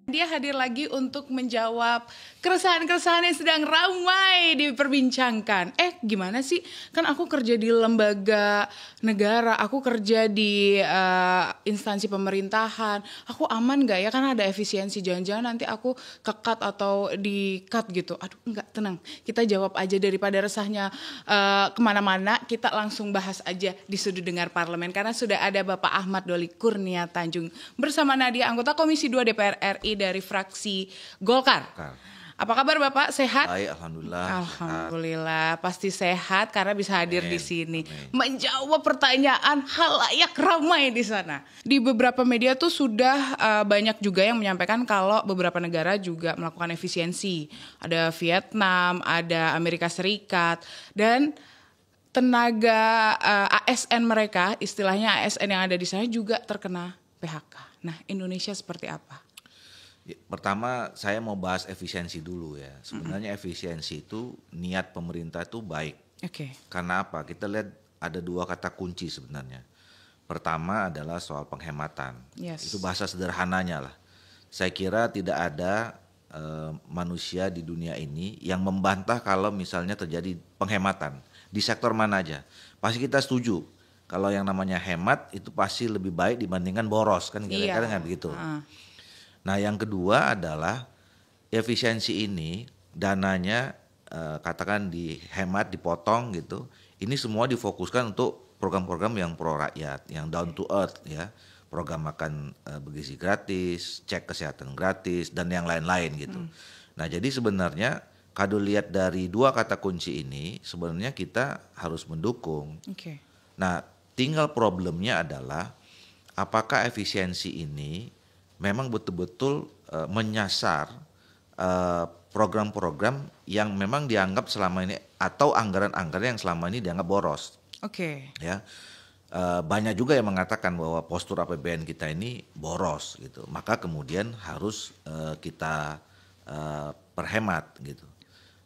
Dia hadir lagi untuk menjawab keresahan-keresahan yang sedang ramai diperbincangkan. Gimana sih? Kan aku kerja di lembaga negara, aku kerja di instansi pemerintahan. Aku aman gak ya? Kan ada efisiensi. Jangan-jangan nanti aku ke-cut atau di-cut gitu. Aduh, enggak, tenang. Kita jawab aja daripada resahnya kemana-mana. Kita langsung bahas aja di Sudut Dengar Parlemen. Karena sudah ada Bapak Ahmad Doli Kurnia Tanjung bersama Nadia, anggota Komisi 2 DPR RI dari fraksi Golkar. Apa kabar Bapak? Sehat? Baik, alhamdulillah. Alhamdulillah, pasti sehat karena bisa hadir di sini. Menjawab pertanyaan halayak ramai di sana. Di beberapa media tuh sudah banyak juga yang menyampaikan kalau beberapa negara juga melakukan efisiensi. Ada Vietnam, ada Amerika Serikat, dan tenaga ASN mereka, istilahnya ASN yang ada di sana juga terkena PHK. Nah, Indonesia seperti apa? Pertama saya mau bahas efisiensi dulu ya. Sebenarnya efisiensi itu niat pemerintah itu baik. Oke. Karena apa? Kita lihat ada dua kata kunci sebenarnya. Pertama adalah soal penghematan. Yes. Itu bahasa sederhananya lah. Saya kira tidak ada manusia di dunia ini yang membantah kalau misalnya terjadi penghematan di sektor mana aja. Pasti kita setuju. Kalau yang namanya hemat itu pasti lebih baik dibandingkan boros, kan kira-kira kan begitu. Nah, yang kedua adalah efisiensi ini dananya katakan dihemat, dipotong gitu. Ini semua difokuskan untuk program-program yang pro rakyat, yang down to earth ya. Program makan bergizi gratis, cek kesehatan gratis dan yang lain-lain gitu. Nah, jadi sebenarnya kalau lihat dari dua kata kunci ini sebenarnya kita harus mendukung. Nah, tinggal problemnya adalah apakah efisiensi ini memang betul-betul menyasar program-program yang memang dianggap selama ini atau anggaran-anggaran yang selama ini dianggap boros. Ya, banyak juga yang mengatakan bahwa postur APBN kita ini boros gitu. Maka kemudian harus kita perhemat gitu.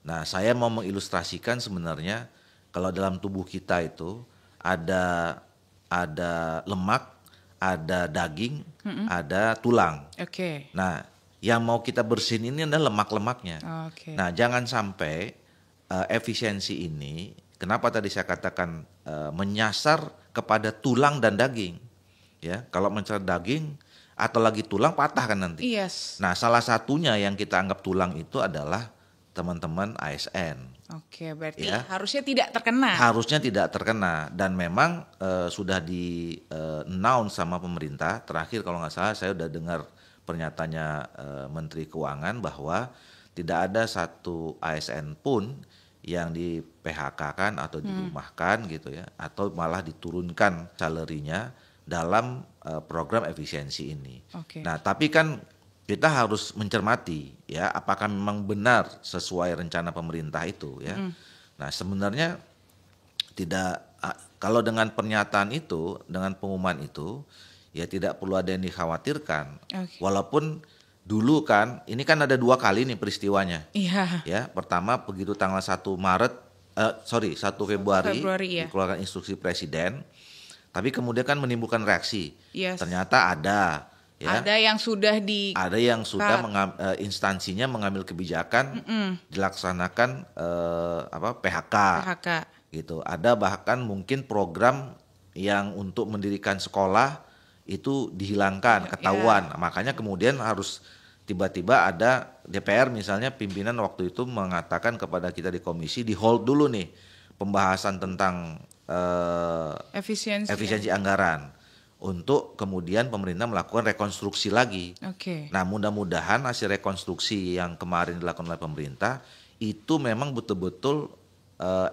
Nah, saya mau mengilustrasikan sebenarnya kalau dalam tubuh kita itu ada lemak, ada daging, ada tulang. Nah, yang mau kita bersihin ini adalah lemak-lemaknya. Nah, jangan sampai efisiensi ini, kenapa tadi saya katakan menyasar kepada tulang dan daging. Ya, kalau menyasar daging atau lagi tulang patah kan nanti. Nah, salah satunya yang kita anggap tulang itu adalah teman-teman ASN. Berarti ya, harusnya tidak terkena. Harusnya tidak terkena dan memang sudah di announce sama pemerintah. Terakhir kalau nggak salah saya udah dengar pernyataannya Menteri Keuangan bahwa tidak ada satu ASN pun yang di PHK-kan atau dirumahkan gitu ya, atau malah diturunkan salarinya dalam program efisiensi ini. Nah, tapi kan kita harus mencermati ya apakah memang benar sesuai rencana pemerintah itu ya. Nah, sebenarnya tidak, kalau dengan pernyataan itu, dengan pengumuman itu ya tidak perlu ada yang dikhawatirkan. Walaupun dulu kan ini kan ada dua kali nih peristiwanya. Ya, pertama begitu tanggal 1 Februari ya. dikeluarkan instruksi presiden. Tapi kemudian kan menimbulkan reaksi. Ternyata ada ya, ada yang sudah instansinya mengambil kebijakan dilaksanakan PHK gitu. Ada bahkan mungkin program yang untuk mendirikan sekolah itu dihilangkan, ketahuan. Makanya kemudian harus tiba-tiba ada DPR misalnya, pimpinan waktu itu mengatakan kepada kita di komisi di hold dulu nih pembahasan tentang efisiensi anggaran, untuk kemudian pemerintah melakukan rekonstruksi lagi. Nah, mudah-mudahan hasil rekonstruksi yang kemarin dilakukan oleh pemerintah itu memang betul-betul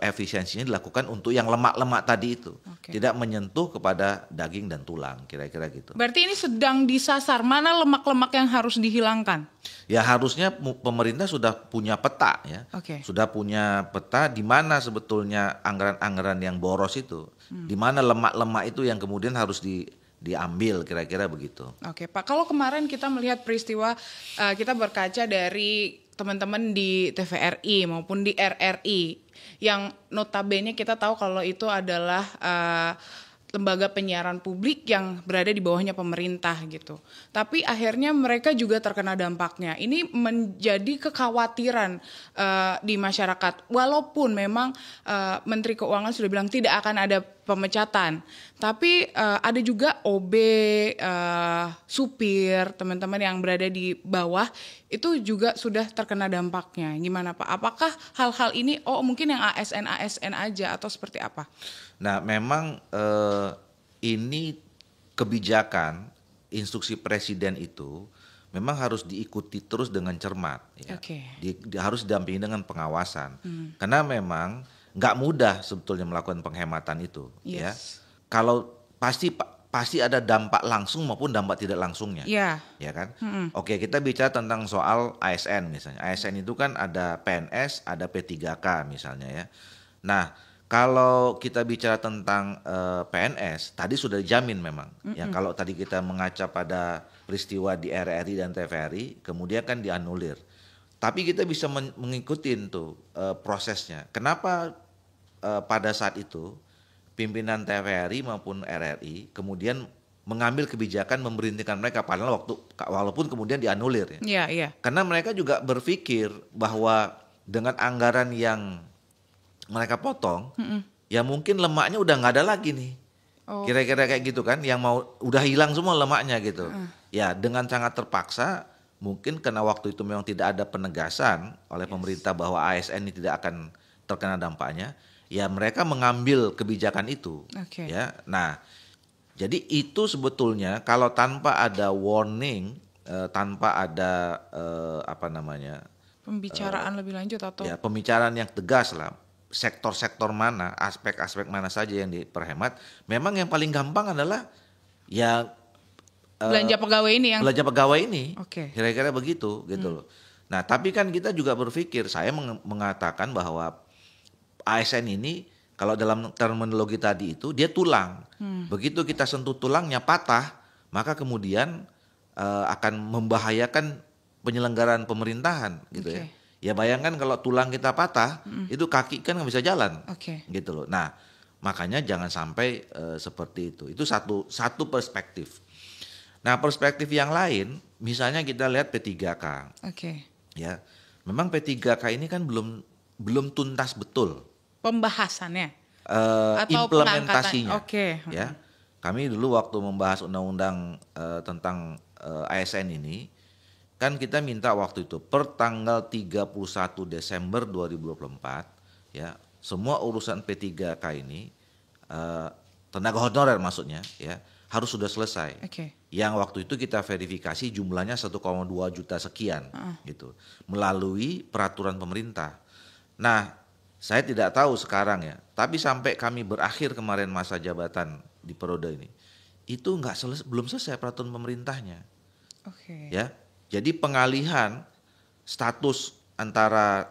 efisiensinya dilakukan untuk yang lemak-lemak tadi itu, tidak menyentuh kepada daging dan tulang, kira-kira gitu. Berarti ini sedang disasar, mana lemak-lemak yang harus dihilangkan? Ya, harusnya pemerintah sudah punya peta ya, sudah punya peta di mana sebetulnya anggaran-anggaran yang boros itu, di mana lemak-lemak itu yang kemudian harus diambil, kira-kira begitu. Pak, kalau kemarin kita melihat peristiwa, kita berkaca dari teman-teman di TVRI maupun di RRI yang notabene kita tahu kalau itu adalah lembaga penyiaran publik yang berada di bawahnya pemerintah gitu. Tapi akhirnya mereka juga terkena dampaknya. Ini menjadi kekhawatiran di masyarakat. Walaupun memang Menteri Keuangan sudah bilang tidak akan ada pemecatan. Tapi ada juga OB, supir, teman-teman yang berada di bawah itu juga sudah terkena dampaknya. Gimana Pak? Apakah hal-hal ini mungkin yang ASN aja atau seperti apa? Nah, memang ini kebijakan instruksi presiden itu memang harus diikuti terus dengan cermat. Ya. Okay. Harus didampingi dengan pengawasan. Karena memang nggak mudah sebetulnya melakukan penghematan itu. Yes. Ya. Kalau pasti ada dampak langsung maupun dampak tidak langsungnya. Yeah. Ya kan? Oke, kita bicara tentang soal ASN misalnya. ASN itu kan ada PNS, ada P3K misalnya ya. Nah, kalau kita bicara tentang PNS, tadi sudah dijamin memang. Ya, kalau tadi kita mengaca pada peristiwa di RRI dan TVRI, kemudian kan dianulir. Tapi kita bisa mengikuti tuh prosesnya. Kenapa pada saat itu pimpinan TVRI maupun RRI kemudian mengambil kebijakan memberhentikan mereka padahal walaupun kemudian dianulir ya. Iya, iya. Karena mereka juga berpikir bahwa dengan anggaran yang mereka potong, ya mungkin lemaknya udah nggak ada lagi nih. Kira-kira kayak gitu kan, yang udah hilang semua lemaknya gitu. Ya dengan sangat terpaksa, mungkin karena waktu itu memang tidak ada penegasan oleh pemerintah bahwa ASN ini tidak akan terkena dampaknya, ya mereka mengambil kebijakan itu. Okay. Ya, nah jadi itu sebetulnya kalau tanpa ada warning, tanpa ada pembicaraan lebih lanjut atau ya pembicaraan yang tegas lah. Sektor-sektor mana, aspek-aspek mana saja yang diperhemat, memang yang paling gampang adalah ya belanja pegawai ini yang belanja pegawai ini. Okay. Kira-kira begitu gitu loh. Nah, tapi kan kita juga berpikir, saya mengatakan bahwa ASN ini kalau dalam terminologi tadi itu dia tulang. Begitu kita sentuh tulangnya patah, maka kemudian akan membahayakan penyelenggaraan pemerintahan gitu ya. Ya bayangkan kalau tulang kita patah, itu kaki kan nggak bisa jalan, gitu loh. Nah makanya jangan sampai seperti itu. Itu satu perspektif. Nah perspektif yang lain, misalnya kita lihat P3K. Ya, memang P3K ini kan belum tuntas betul pembahasannya atau implementasinya. Ya, kami dulu waktu membahas undang-undang tentang ASN ini. Kan kita minta waktu itu per tanggal 31 Desember 2024 ya semua urusan P3K ini tenaga honorer maksudnya ya harus sudah selesai. Yang waktu itu kita verifikasi jumlahnya 1,2 juta sekian gitu melalui peraturan pemerintah. Nah, saya tidak tahu sekarang ya, tapi sampai kami berakhir kemarin masa jabatan di periode ini itu belum selesai peraturan pemerintahnya. Ya. Jadi pengalihan status antara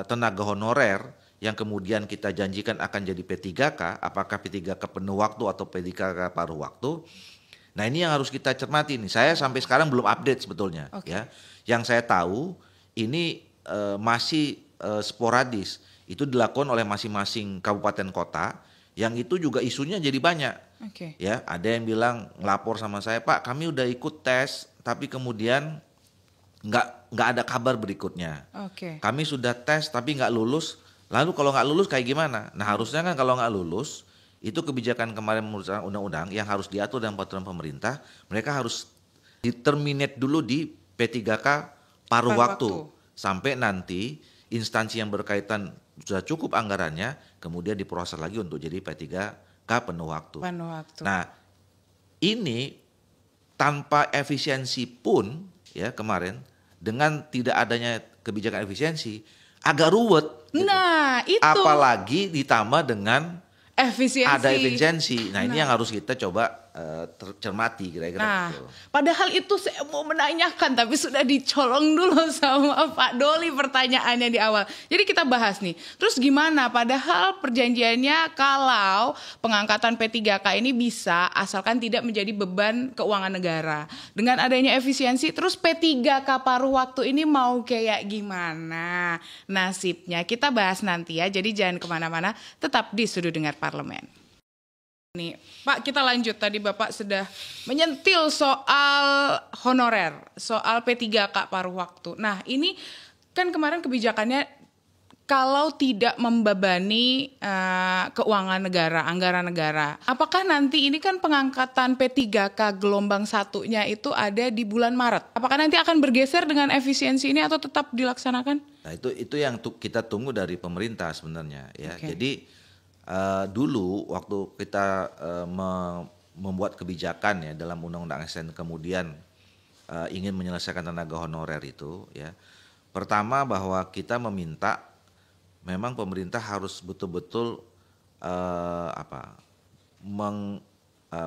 tenaga honorer yang kemudian kita janjikan akan jadi P3K, apakah P3K penuh waktu atau P3K paruh waktu. Nah ini yang harus kita cermati nih. Saya sampai sekarang belum update sebetulnya. Ya. Yang saya tahu ini masih sporadis. Itu dilakukan oleh masing-masing kabupaten kota. Yang itu juga isunya jadi banyak. Ya, ada yang bilang ngelapor sama saya, Pak, kami udah ikut tes, tapi kemudian nggak ada kabar berikutnya. Kami sudah tes tapi nggak lulus. Lalu kalau nggak lulus kayak gimana? Nah harusnya kan kalau nggak lulus itu kebijakan kemarin menurut undang-undang yang harus diatur dalam peraturan pemerintah. Mereka harus di-terminate dulu di P3K paruh waktu sampai nanti instansi yang berkaitan sudah cukup anggarannya kemudian diproses lagi untuk jadi P3K penuh waktu. Nah ini tanpa efisiensi pun ya kemarin dengan tidak adanya kebijakan efisiensi agak ruwet. Gitu. Nah itu. Apalagi ditambah dengan ada efisiensi. Nah ini yang harus kita coba cermati kira-kira. Nah, padahal itu saya mau menanyakan tapi sudah dicolong dulu sama Pak Doli pertanyaannya di awal. Jadi kita bahas nih. Terus gimana? Padahal perjanjiannya kalau pengangkatan P3K ini bisa asalkan tidak menjadi beban keuangan negara. Dengan adanya efisiensi, terus P3K paruh waktu ini mau kayak gimana nasibnya? Kita bahas nanti ya. Jadi jangan kemana-mana, tetap di Sudut Dengar Parlemen. Nih, Pak, kita lanjut. Tadi Bapak sudah menyentil soal honorer, soal P3K paruh waktu. Nah, ini kan kemarin kebijakannya kalau tidak membebani keuangan negara, anggaran negara. Apakah nanti ini kan pengangkatan P3K gelombang satunya itu ada di bulan Maret? Apakah nanti akan bergeser dengan efisiensi ini atau tetap dilaksanakan? Nah, itu yang kita tunggu dari pemerintah sebenarnya ya. Oke. Jadi dulu waktu kita membuat kebijakan ya dalam Undang-Undang ASN kemudian ingin menyelesaikan tenaga honorer itu ya. Pertama bahwa kita meminta memang pemerintah harus betul-betul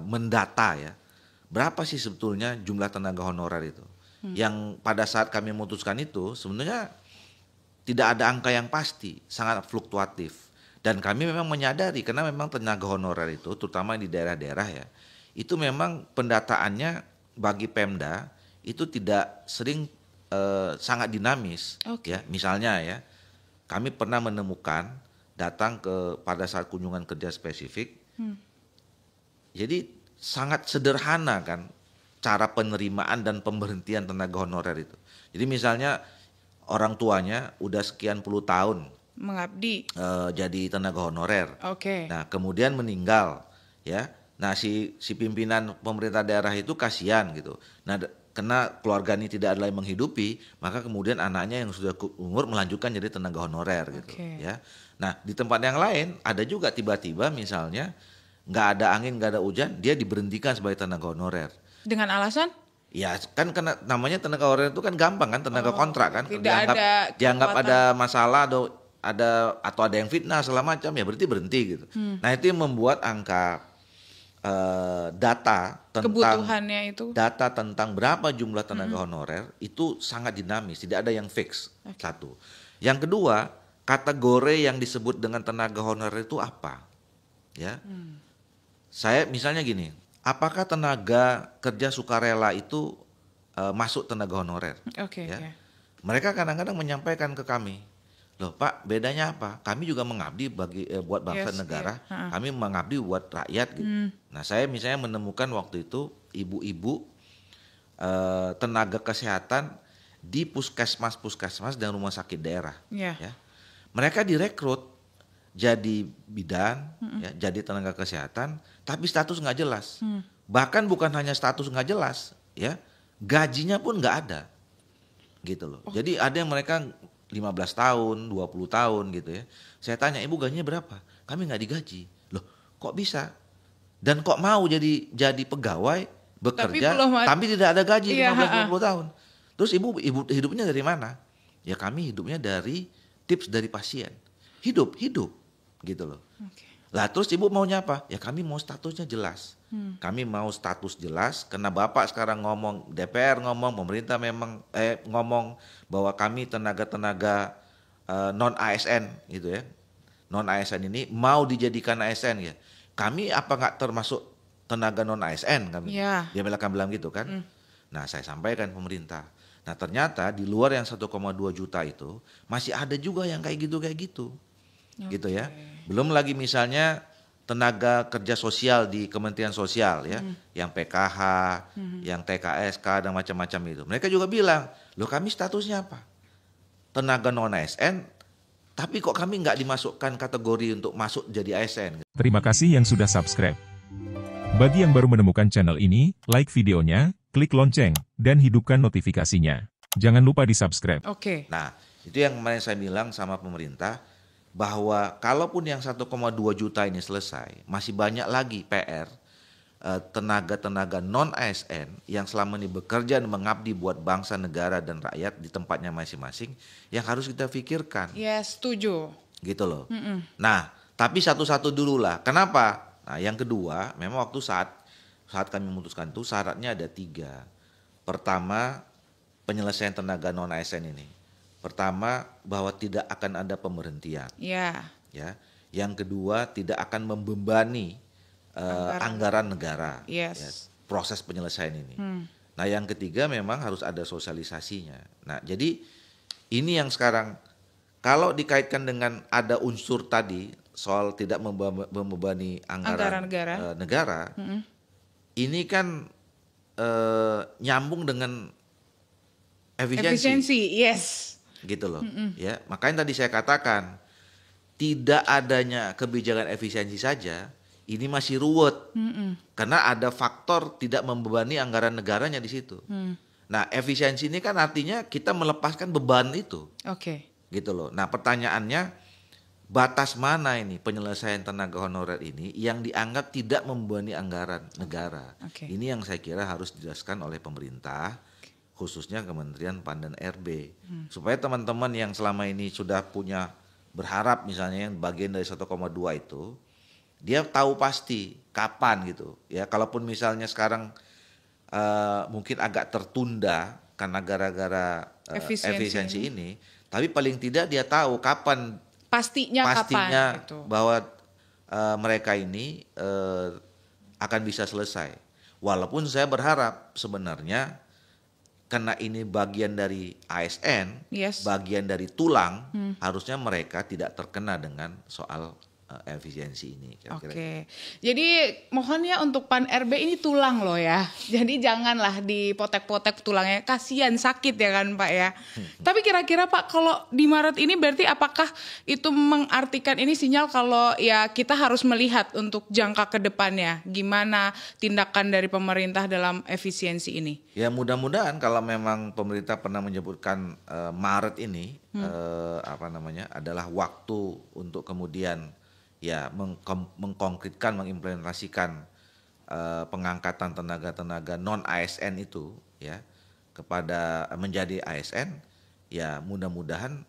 mendata ya. Berapa sih sebetulnya jumlah tenaga honorer itu? Yang pada saat kami memutuskan itu sebenarnya tidak ada angka yang pasti, sangat fluktuatif. Dan kami memang menyadari karena memang tenaga honorer itu terutama di daerah-daerah ya, itu memang pendataannya bagi Pemda itu tidak sering sangat dinamis. Oke. Ya. Misalnya ya, kami pernah menemukan datang pada saat kunjungan kerja spesifik. Jadi sangat sederhana kan cara penerimaan dan pemberhentian tenaga honorer itu. Jadi misalnya orang tuanya udah sekian puluh tahun Mengabdi. jadi tenaga honorer. Oke. Nah, kemudian meninggal, ya. Nah, si pimpinan pemerintah daerah itu kasihan gitu. Nah, karena keluarga ini tidak ada yang menghidupi, maka kemudian anaknya yang sudah umur melanjutkan jadi tenaga honorer gitu, Oke. ya. Nah, di tempat yang lain ada juga tiba-tiba misalnya nggak ada angin, nggak ada hujan, dia diberhentikan sebagai tenaga honorer. Dengan alasan? Ya kan karena namanya tenaga honorer itu kan gampang kan, tenaga kontrak kan. tidak ada dianggap kekuatan. ada masalah atau ada yang fitnah segala macam ya berhenti gitu. Nah, itu yang membuat angka data Kebutuhannya itu. data tentang berapa jumlah tenaga honorer itu sangat dinamis, tidak ada yang fix. Satu. Yang kedua, kategori yang disebut dengan tenaga honorer itu apa? Ya. Saya misalnya gini, apakah tenaga kerja sukarela itu masuk tenaga honorer? Oke. Ya. Ya. Mereka kadang-kadang menyampaikan ke kami, loh Pak, bedanya apa? Kami juga mengabdi buat bangsa Yes, negara, iya. kami mengabdi buat rakyat gitu. Nah, saya misalnya menemukan waktu itu ibu-ibu tenaga kesehatan di puskesmas dan rumah sakit daerah. Ya. Ya. Mereka direkrut jadi bidan, ya, jadi tenaga kesehatan, tapi status nggak jelas. Bahkan bukan hanya status nggak jelas, ya, gajinya pun nggak ada, gitu loh. Jadi ada yang mereka 15 tahun, 20 tahun gitu ya. Saya tanya, ibu gajinya berapa? Kami nggak digaji. Loh, kok bisa? Dan kok mau jadi pegawai bekerja, tapi tidak ada gaji 15-20 tahun. Terus ibu hidupnya dari mana? Ya kami hidupnya dari tips dari pasien. Hidup gitu loh. Lah terus ibu maunya apa? Ya kami mau statusnya jelas. Kami mau status jelas karena Bapak sekarang ngomong, DPR ngomong, pemerintah memang ngomong bahwa kami tenaga-tenaga non ASN gitu ya. Non ASN ini mau dijadikan ASN ya. Kami apa nggak termasuk tenaga non ASN kami? Ya. Dia bilang gitu kan. Nah, saya sampaikan pemerintah. Nah, ternyata di luar yang 1,2 juta itu masih ada juga yang kayak gitu. Gitu ya. Belum lagi misalnya tenaga kerja sosial di Kementerian Sosial ya, yang PKH, yang TKSK dan macam-macam itu. Mereka juga bilang, loh kami statusnya apa? Tenaga non ASN, tapi kok kami nggak dimasukkan kategori untuk masuk jadi ASN. Terima kasih yang sudah subscribe. Bagi yang baru menemukan channel ini, like videonya, klik lonceng, dan hidupkan notifikasinya. Jangan lupa di subscribe. Oke. Nah, itu yang kemarin saya bilang sama pemerintah, bahwa kalaupun yang 1,2 juta ini selesai, masih banyak lagi PR tenaga-tenaga non ASN yang selama ini bekerja dan mengabdi buat bangsa, negara dan rakyat di tempatnya masing-masing yang harus kita pikirkan. Yes, setuju. Gitu loh. Nah, tapi satu-satu dulu lah. Kenapa? Nah, yang kedua, memang waktu saat kami memutuskan itu syaratnya ada 3. Pertama, penyelesaian tenaga non ASN ini. Pertama, bahwa tidak akan ada pemberhentian. Ya. Ya. Yang kedua, tidak akan membebani anggaran negara. Yes. Ya, proses penyelesaian ini. Nah, yang ketiga memang harus ada sosialisasinya. Nah, jadi ini yang sekarang Kalau dikaitkan dengan ada unsur tadi soal tidak membebani anggaran negara. negara, ini kan nyambung dengan efisiensi, Yes. gitu loh. Ya, makanya tadi saya katakan tidak adanya kebijakan efisiensi saja, ini masih ruwet karena ada faktor tidak membebani anggaran negaranya di situ. Nah, efisiensi ini kan artinya kita melepaskan beban itu. Oke. Gitu loh. Nah, pertanyaannya batas mana ini penyelesaian tenaga honorer ini yang dianggap tidak membebani anggaran negara. Oke. Ini yang saya kira harus dijelaskan oleh pemerintah, khususnya Kementerian PAN dan RB. Supaya teman-teman yang selama ini sudah punya berharap misalnya yang bagian dari 1,2 itu, dia tahu pasti kapan gitu. Ya, kalaupun misalnya sekarang mungkin agak tertunda karena gara-gara efisiensi ini, tapi paling tidak dia tahu kapan pastinya kapan, gitu. Bahwa mereka ini akan bisa selesai. Walaupun saya berharap sebenarnya karena ini bagian dari ASN, bagian dari tulang, harusnya mereka tidak terkena dengan soal efisiensi ini. Oke. Jadi mohon ya untuk PAN RB ini tulang loh ya. Jadi janganlah dipotek-potek tulangnya, kasihan sakit ya kan Pak ya. Tapi kira-kira Pak kalau di Maret ini berarti apakah itu mengartikan ini sinyal kalau ya kita harus melihat untuk jangka ke depannya gimana tindakan dari pemerintah dalam efisiensi ini? Ya mudah-mudahan kalau memang pemerintah pernah menyebutkan Maret ini adalah waktu untuk kemudian ya mengkonkretkan, mengimplementasikan pengangkatan tenaga-tenaga non ASN itu ya kepada menjadi ASN, ya mudah-mudahan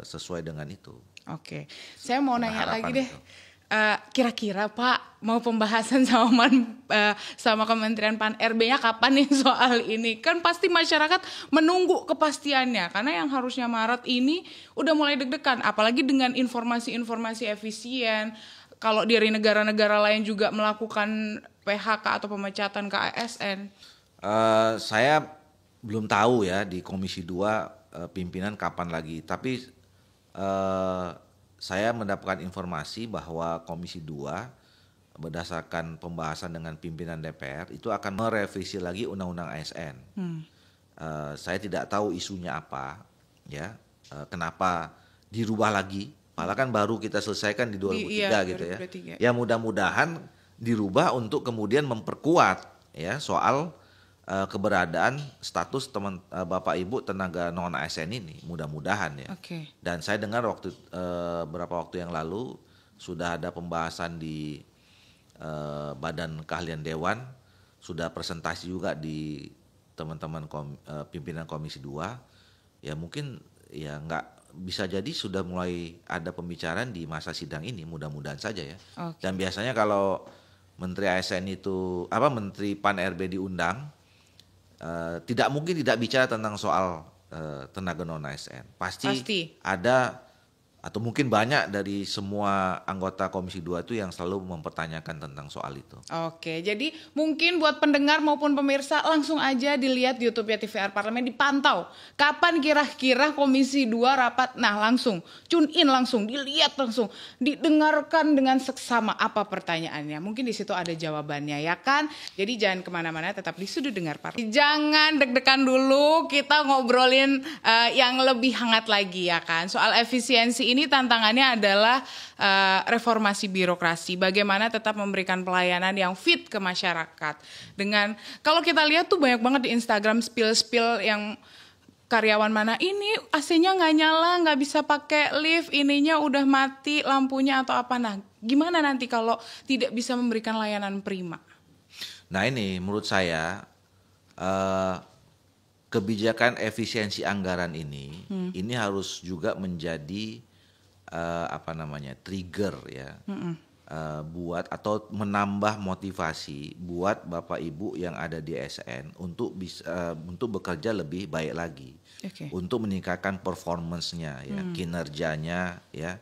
sesuai dengan itu. Oke, saya mau nanya lagi deh. Kira-kira Pak mau pembahasan sama Kementerian PAN RB-nya kapan nih soal ini? Kan pasti masyarakat menunggu kepastiannya karena yang harusnya Maret ini udah mulai deg-degan, apalagi dengan informasi-informasi efisien. Kalau dari negara-negara lain juga melakukan PHK atau pemecatan ke ASN. Saya belum tahu ya di Komisi 2 pimpinan kapan lagi, tapi saya mendapatkan informasi bahwa Komisi 2 berdasarkan pembahasan dengan pimpinan DPR itu akan merevisi lagi Undang-Undang ASN. Saya tidak tahu isunya apa, ya kenapa dirubah lagi. Malah kan baru kita selesaikan di 2003 gitu 2023. Ya. Ya mudah-mudahan dirubah untuk kemudian memperkuat ya soal keberadaan status Bapak Ibu tenaga non ASN ini, mudah-mudahan ya. Dan saya dengar beberapa waktu yang lalu sudah ada pembahasan di Badan Keahlian Dewan, sudah presentasi juga di teman-teman pimpinan Komisi 2. Ya mungkin ya nggak bisa jadi sudah mulai ada pembicaraan di masa sidang ini, mudah-mudahan saja ya. Dan biasanya kalau Menteri ASN itu Menteri PAN RB diundang, tidak mungkin tidak bicara tentang soal tenaga non ASN. Pasti ada atau mungkin banyak dari semua anggota Komisi 2 itu yang selalu mempertanyakan tentang soal itu. Oke, jadi mungkin buat pendengar maupun pemirsa langsung aja dilihat di YouTube ya TVR Parlemen, dipantau kapan kira-kira Komisi 2 rapat. Nah langsung tune in, langsung dilihat, langsung didengarkan dengan seksama apa pertanyaannya. Mungkin di situ ada jawabannya ya kan. Jadi jangan kemana-mana, tetap di Sudut Dengar Parlemen. Jangan deg-degan dulu, kita ngobrolin yang lebih hangat lagi ya kan. Soal efisiensi ini tantangannya adalah reformasi birokrasi. Bagaimana tetap memberikan pelayanan yang fit ke masyarakat. Dengan kalau kita lihat tuh banyak banget di Instagram spill yang karyawan mana ini AC-nya nggak nyala, nggak bisa pakai lift, ininya udah mati lampunya atau apa. Nah, gimana nanti kalau tidak bisa memberikan layanan prima? Nah ini menurut saya kebijakan efisiensi anggaran ini harus juga menjadi trigger ya buat atau menambah motivasi buat Bapak Ibu yang ada di ASN untuk bisa untuk bekerja lebih baik lagi, untuk meningkatkan performance-nya ya, kinerjanya ya.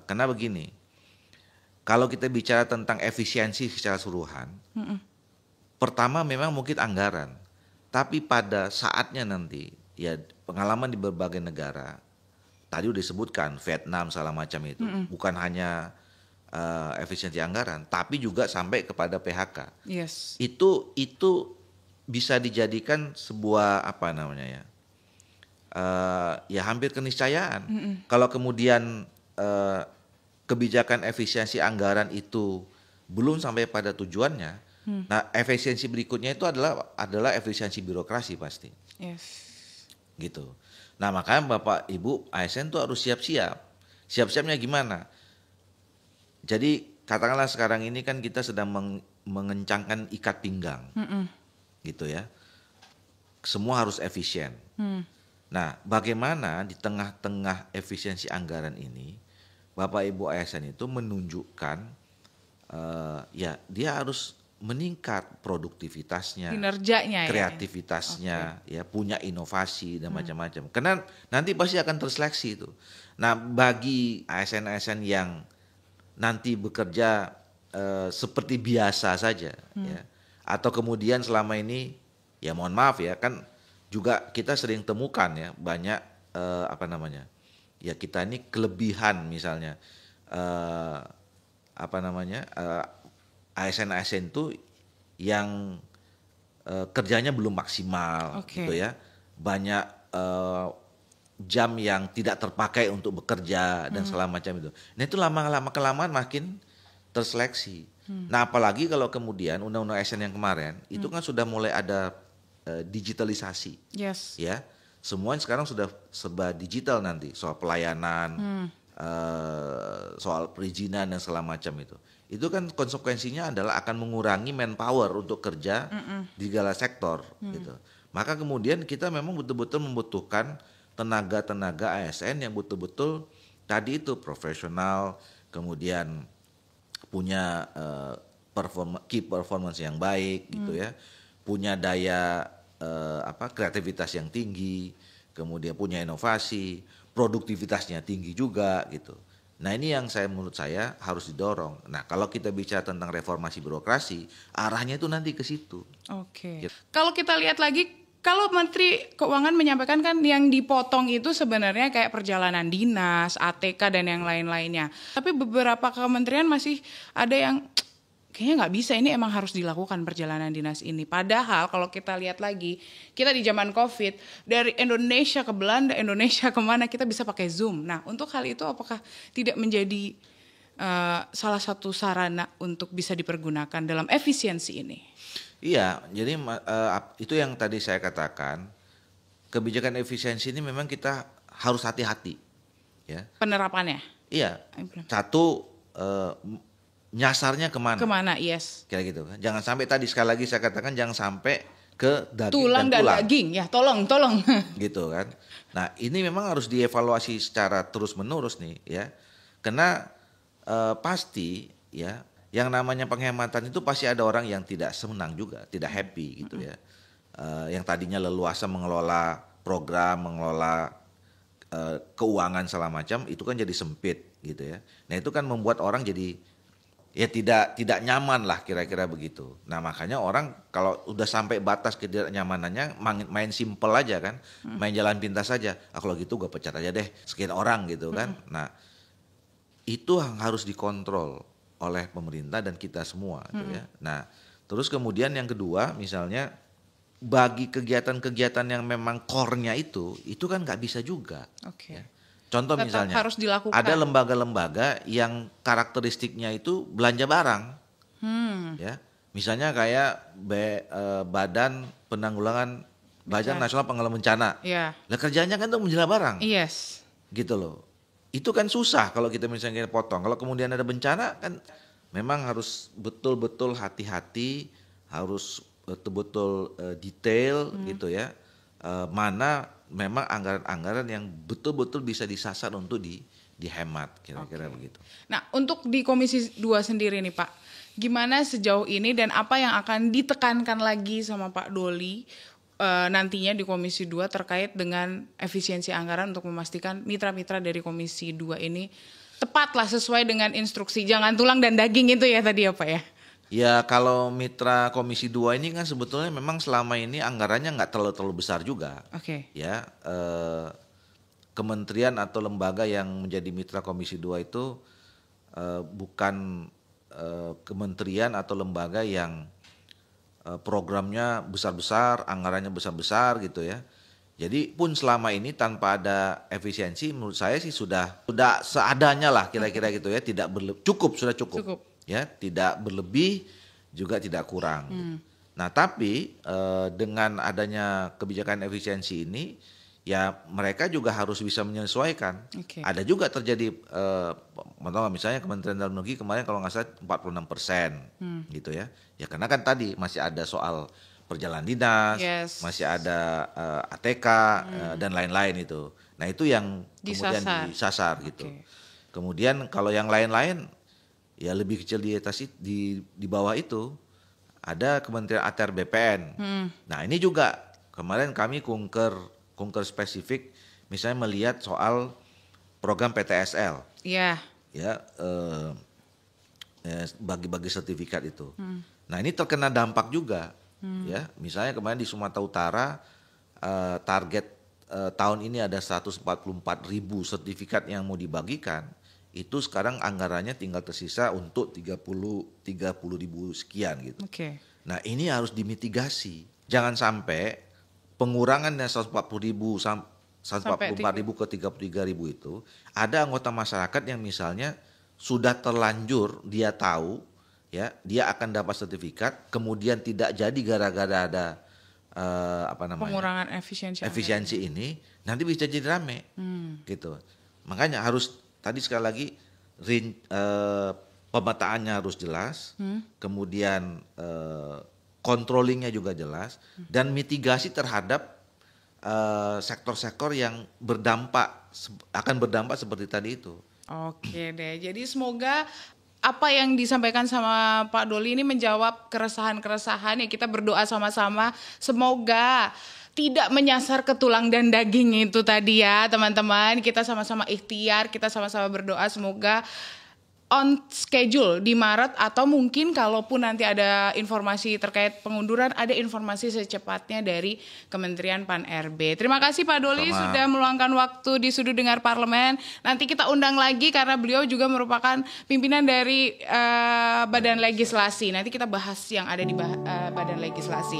Karena begini, kalau kita bicara tentang efisiensi secara keseluruhan, pertama memang mungkin anggaran, tapi pada saatnya nanti ya pengalaman di berbagai negara tadi udah disebutkan Vietnam segala macam itu, bukan hanya efisiensi anggaran, tapi juga sampai kepada PHK. Yes. Itu bisa dijadikan sebuah apa namanya ya, ya hampir keniscayaan. Kalau kemudian kebijakan efisiensi anggaran itu belum sampai pada tujuannya, nah efisiensi berikutnya itu adalah efisiensi birokrasi pasti. Yes. Gitu. Nah makanya Bapak Ibu ASN tuh harus siap-siap. Siap-siapnya gimana? Jadi katakanlah sekarang ini kan kita sedang mengencangkan ikat pinggang, gitu ya. Semua harus efisien. Nah bagaimana di tengah-tengah efisiensi anggaran ini, Bapak Ibu ASN itu menunjukkan ya dia harus meningkat produktivitasnya, Kinerjanya kreativitasnya, ya punya inovasi dan macam-macam. Karena nanti pasti akan terseleksi itu. Nah, bagi ASN-ASN yang nanti bekerja seperti biasa saja, ya, atau kemudian selama ini, ya mohon maaf ya, kan juga kita sering temukan ya banyak apa namanya, ya kita ini kelebihan misalnya apa namanya. ASN-ASN itu yang kerjanya belum maksimal, gitu ya, banyak jam yang tidak terpakai untuk bekerja dan segala macam itu. Nah itu lama-lama kelamaan makin terseleksi. Nah apalagi kalau kemudian undang-undang ASN yang kemarin itu kan sudah mulai ada digitalisasi, ya, semua sekarang sudah serba digital nanti, soal pelayanan, soal perizinan dan segala macam itu kan konsekuensinya adalah akan mengurangi manpower untuk kerja di segala sektor gitu. Maka kemudian kita memang betul-betul membutuhkan tenaga-tenaga ASN yang betul-betul tadi itu profesional, kemudian punya key performance yang baik gitu ya, punya daya kreativitas yang tinggi, kemudian punya inovasi, produktivitasnya tinggi juga gitu. Nah ini yang menurut saya harus didorong. Nah kalau kita bicara tentang reformasi birokrasi, arahnya itu nanti ke situ. Oke. Kalau kita lihat lagi, kalau Menteri Keuangan menyampaikan kan yang dipotong itu sebenarnya kayak perjalanan dinas, ATK dan yang lain-lainnya. Tapi beberapa kementerian masih ada yang kayaknya nggak bisa, ini emang harus dilakukan perjalanan dinas ini. Padahal kalau kita lihat lagi, kita di zaman COVID, dari Indonesia ke Belanda, Indonesia kemana, kita bisa pakai Zoom. Nah untuk hal itu apakah tidak menjadi salah satu sarana untuk bisa dipergunakan dalam efisiensi ini? Iya, jadi itu yang tadi saya katakan, kebijakan efisiensi ini memang kita harus hati-hati. Ya. Penerapannya? Iya, satu nyasarnya kemana? Kemana, yes. Kira gitu kan. Jangan sampai tadi sekali lagi saya katakan jangan sampai ke daging tulang dan daging ya, tolong. Gitu kan. Nah ini memang harus dievaluasi secara terus menerus nih ya. Karena pasti ya yang namanya penghematan itu pasti ada orang yang tidak senang juga, tidak happy gitu ya. Yang tadinya leluasa mengelola program, mengelola keuangan segala macam itu kan jadi sempit gitu ya. Nah itu kan membuat orang jadi ya tidak nyaman lah kira-kira begitu. Nah makanya orang kalau udah sampai batas ketidaknyamanannya main simple aja kan, main jalan pintas saja. Kalau gitu gue pecat aja deh sekian orang gitu kan. Nah itu harus dikontrol oleh pemerintah dan kita semua gitu ya. Nah terus kemudian yang kedua misalnya bagi kegiatan-kegiatan yang memang core-nya itu kan nggak bisa juga. Oke. Ya. Contoh Tetap misalnya harus dilakukan. ada lembaga-lembaga yang karakteristiknya itu belanja barang, ya, misalnya kayak Badan Penanggulangan Badan Nasional Penanggulangan Bencana, lah kerjanya kan tuh menjual barang, yes, gitu loh. Itu kan susah kalau kita misalnya potong. Kalau kemudian ada bencana kan memang harus betul-betul hati-hati, harus betul-betul detail gitu ya. Mana memang anggaran-anggaran yang betul-betul bisa disasar untuk dihemat kira-kira begitu. Nah untuk di Komisi 2 sendiri nih Pak, gimana sejauh ini dan apa yang akan ditekankan lagi sama Pak Doli nantinya di Komisi 2 terkait dengan efisiensi anggaran untuk memastikan mitra-mitra dari Komisi 2 ini tepatlah sesuai dengan instruksi, jangan tulang dan daging itu ya tadi ya Pak ya? Ya kalau mitra Komisi 2 ini kan sebetulnya memang selama ini anggarannya nggak terlalu besar juga. Oke. Ya kementerian atau lembaga yang menjadi mitra Komisi 2 itu bukan kementerian atau lembaga yang programnya besar-besar, anggarannya besar-besar gitu ya. Jadi pun selama ini tanpa ada efisiensi, menurut saya sih sudah seadanya lah kira-kira gitu ya, tidak sudah cukup ya, tidak berlebih juga tidak kurang. Nah tapi dengan adanya kebijakan efisiensi ini, ya mereka juga harus bisa menyesuaikan. Ada juga terjadi, misalnya Kementerian Dalam Negeri kemarin kalau nggak salah 46% gitu ya. Ya karena kan tadi masih ada soal perjalanan dinas, masih ada ATK dan lain-lain itu. Nah itu yang kemudian disasar gitu. Kemudian kalau yang lain-lain ya lebih kecil di bawah itu ada Kementerian ATR BPN. Nah ini juga kemarin kami kunker spesifik, misalnya melihat soal program PTSL. Ya bagi-bagi sertifikat itu. Nah ini terkena dampak juga. Ya, misalnya kemarin di Sumatera Utara target tahun ini ada 144.000 sertifikat yang mau dibagikan. Itu sekarang anggarannya tinggal tersisa untuk 30.000 sekian gitu. Nah, ini harus dimitigasi. Jangan sampai pengurangan dari 144.000 ke 33.000 itu ada anggota masyarakat yang misalnya sudah terlanjur dia tahu ya dia akan dapat sertifikat, kemudian tidak jadi gara-gara ada pengurangan efisiensi ini, nanti bisa jadi rame gitu. Makanya harus tadi sekali lagi pemetaannya harus jelas, kemudian controllingnya juga jelas, dan mitigasi terhadap sektor-sektor yang akan berdampak seperti tadi itu. Oke deh, jadi semoga apa yang disampaikan sama Pak Doli ini menjawab keresahan-keresahan ya, kita berdoa sama-sama semoga tidak menyasar ke tulang dan daging itu tadi ya teman-teman. Kita sama-sama ikhtiar, kita sama-sama berdoa semoga on schedule di Maret, atau mungkin kalaupun nanti ada informasi terkait pengunduran, ada informasi secepatnya dari Kementerian Pan-RB. Terima kasih Pak Doli sudah meluangkan waktu di Sudut Dengar Parlemen. Nanti kita undang lagi karena beliau juga merupakan pimpinan dari Badan Legislasi. Nanti kita bahas yang ada di Badan Legislasi.